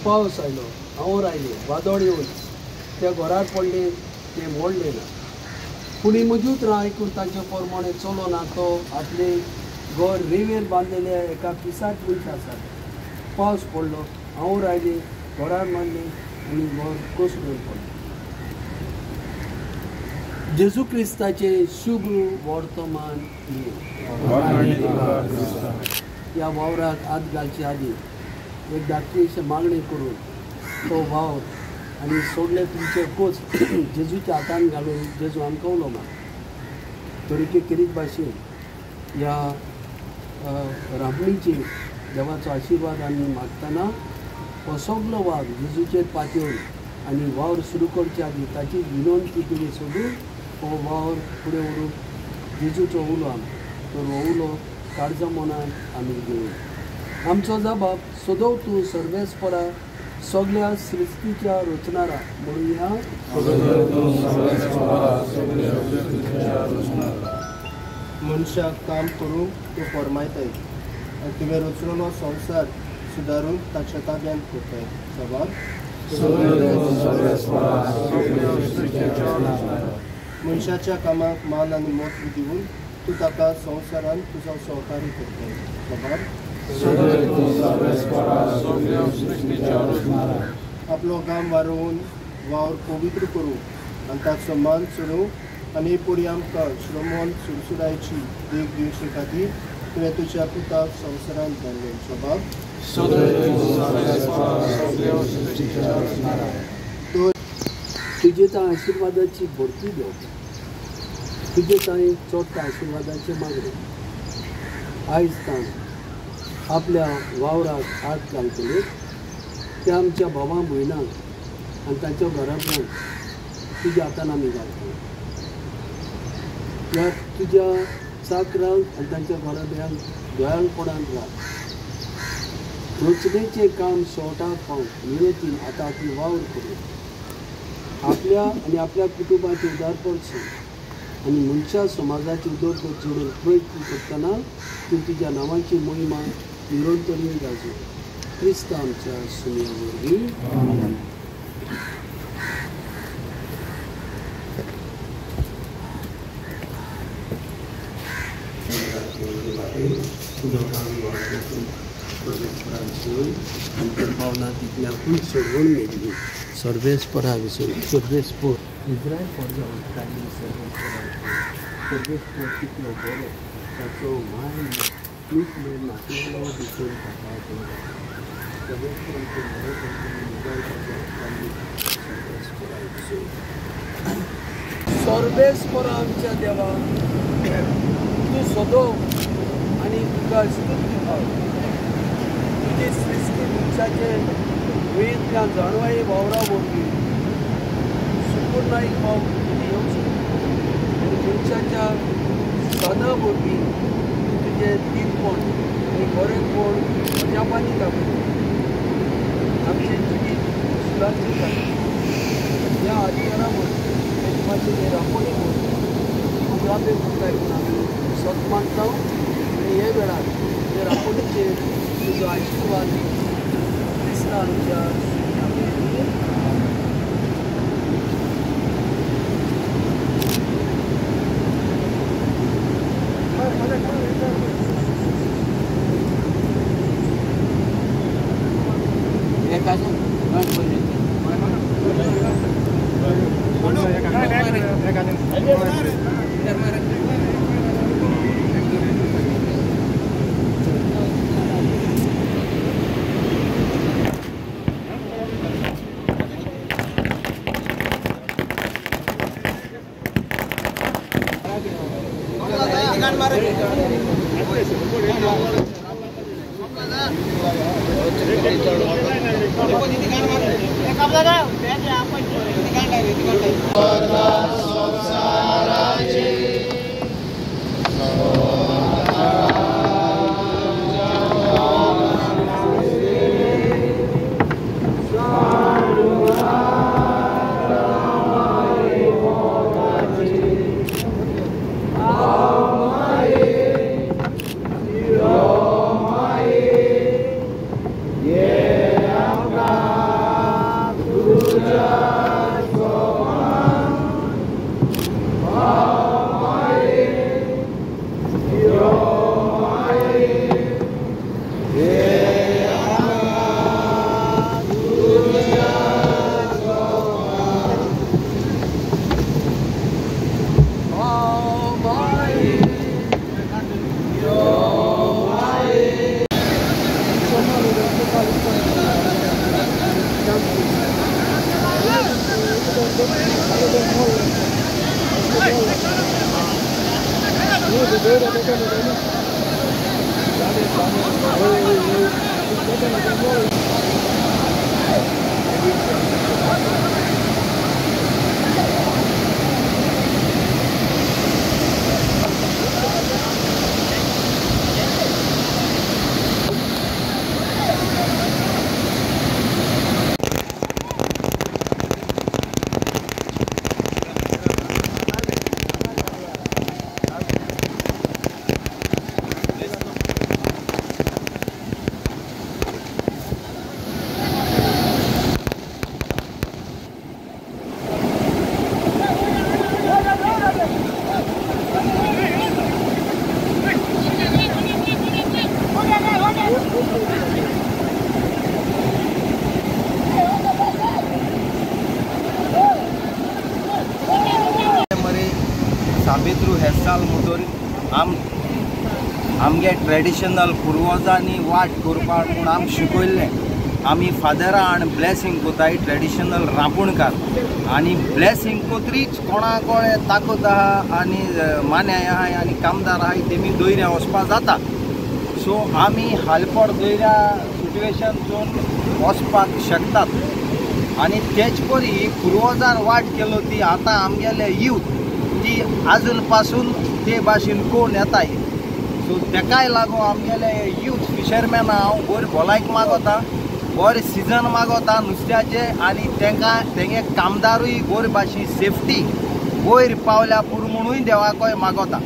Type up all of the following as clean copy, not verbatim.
पावस आयलो, हांवर आयले, वादळ येवन त्या घरार पडले, ते मोडले ना. पूण ही मजूत राह ऐकून तांचे प्रमाणे चलो ना तो आपले घर रेवेर बांदलेल्या एका पिसाट मनशा आसा. पावस पडलो, हांवर आयले, घरार मारले आनी घर कोसळून पडलें. जेजू क्रिस्ताचे शुभ वर्तमान ह्या वावराक हात घालचे आदी एक धाकटीशी मागणी करून तो वावर आनी सोडले तुमचे कोच जेजूच्या हातान घालून जेजू आमकां उलो मार. तरीके किरीत भाशेन ह्या राबणीची देवाचो आशिर्वाद आमी मागतना हो सगलो वाग जेजूचेर पातयेवन आनी वावर सुरू करचे आदी ताची विनंती तुमी सोडून हो वावर फुडें व्हरून जेजूचो उलो तर हो उलो काळजा मनान आमी घेवून आमचो जबाब सदोव तूं सर्वेस्परा सगळ्या सृश्टीच्या रचणारा म्हणूया. मनशाक काम करूंक तूं फरमायताय आनी तुवें रचलेलो संवसार सुदारून ताच्या ताब्यांत करताय. जबाब मनशाच्या कामाक मान आनी म्हत्व दिवन तूं ताका संवसारान तुजो सहकारी करताय. जबाब आपलो गाम वारोवन वावर पवित्र करूंक आनी ताचो मान चडोवंक आनी परी आमकां श्रमण सुरसुरायची देख दिवचे खातीर तुवें तुज्या पुताक संवसारांत धाडलें. जबाब तुजे तां आशिर्वादाची भरती देव, तुजे तांय चोडटा आशिर्वादाचे मागणे. आयज ताण आपल्या वावराक हात घालतले ते आमच्या भावां भयणांक आनी तांच्या घरांतल्यान तुज्या हातान आमी घालता. ह्या तुज्या चाकरांक आनी तांच्या घराब्यांक दयाळपणान राख. रचनेचें काम शेवटाक पावंक नियतीन आतां आपली वावर करूं आपल्या आनी आपल्या कुटुंबाचें उदारपण आनी मनशा समाजाची उदरगत जोडून प्रयत्न करतना तूं तुज्या नांवाची मोहिमा निरंतरीन गाजो. क्रिस्त आमच्या सुमया वरवीं. भावना तितल्याकून सोडवून मेळ्ळी. सर्वेस्परा विसरून सर्वेस्पर इस्रायल फॉर्जावन काडली. सर्वेस्पर कितलो बरो ताचो माय मीठ मेळ नासलेलो दिसून ताका सर्वेस्पर आमच्या देवा तूं सदो आनी तुका स्तुती भाव तुजी सृश्टी मनशाचे वेदल्या जाणवाये वावरा वरवीं सुपूर्णायी भाव तुजी आनी मनशाच्या साना वरवीं तुजें दिलपण आनी बरेंपण अजापांनी दाखयता. आमची तुजी सुदारणी जाता ह्या अधिकारा मदीं रापणी उगराबे करताय म्हूण आमी सत्मानता आनी हे वेळार ते रापणीचेर तुजो आशिर्वाद क्रिस्ता आमच्या Yeah. साबित्रू हे साल म्हणटोर आमगे ट्रेडिशनल पुर्वजांनी वाट करपाक म्हूण आमकां शिकयल्लें. आमी फादरां आनी ब्लेसींग कोताय ट्रेडिशनल रांपोणकार आनी ब्लेसींग कोत्रीच कोणा कळ्ळें ताकद आहा आनी मान्याय आहाय आनी कामदार आहाय तेमी दोयऱ्या वचपा जाता. सो आमी हालपड दोयऱ्या सिट्युएशन वचपाक शकतात आनी तेच परी पुर्वजान वाट केलो ती आतां आमगेले यूथ ती आजून पासून ते भाशेन कोण येताय. सो तेकाय लागून आमगेले यूथ फिशरमॅन हांव बरी भलायक मागोता, बरें सिजन मागोता नुस्त्याचे आनी तेंगे कामदारूय बरे भाशेन सेफ्टी वयर पावल्या पुरो म्हणूय देवाकोय मागोता.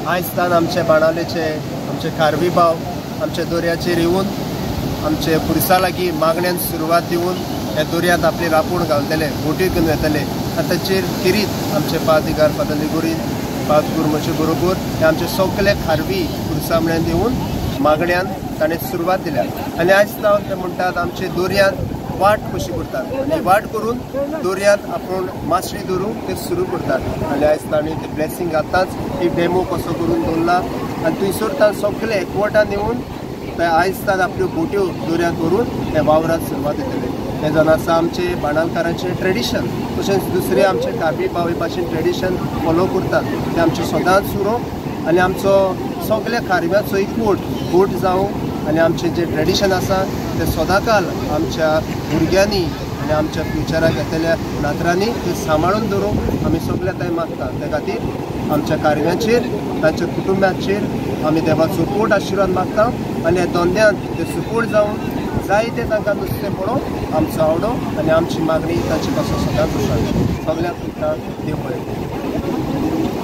आयजतान आमचे बाणावलेचे आमचे खारवी भाव आमच्या दोर्याचेर येवन आमचे पुलिसां लागीं मागण्यांत सुरवात दिवन हे दोर्यांत आपली रापूण घालतले, बोटी घेवन वतले. आनी ताचेर किरीत आमचे पादिगार फादर लिगोरीन पाद गुरमचे बरोबर हे आमचे सगळे खारवी पुरसामण्यान दिवन मागण्यांत ताणें सुरवात दिल्या. आनी आयज जावन ते म्हणटात आमचे दोर्यांत वाट कशी करतात आनी वाट करून दोर्यांत आपूण मासळी धरूंक ते सुरू करतात. आनी आयज ताणें ते ब्लेसींग आतांच एक डेमो कसो करून दवरला आनी थंयसर ताण सगळे एकवटान येवन ते आयज ताण आपल्यो बोट्यो दोर्यांत व्हरून हे वावरांत सुरवात दितले. हे जावन आसा आमचे बाणावलकारांचे ट्रेडिशन. तशेंच दुसरे आमचे कार्बी बावे भाशेन ट्रेडिशन फॉलो करतात ते आमचे सदांच सुरो आनी आमचो सगळ्या खारव्याचो एकवट जावं आनी आमचे जे ट्रेडिशन आसा ते सदांकाल आमच्या भुरग्यांनी आनी आमच्या फ्युचराक येतल्या नातरांनी ते सांबाळून दवरूंक आमी सगळे थंय मागता. त्या खातीर आमच्या कारव्यांचेर तांच्या कुटुंबाचेर आमी देवाचो पोट आशिर्वाद मागता आनी ह्या धंद्यांत ते सपोर्ट जावन जायते तांकां नुस्तें पडोवंक आमचो आवडो आनी आमची मागणी तांचे पासून सदांच आसा. सगळ्यांक देव बरें.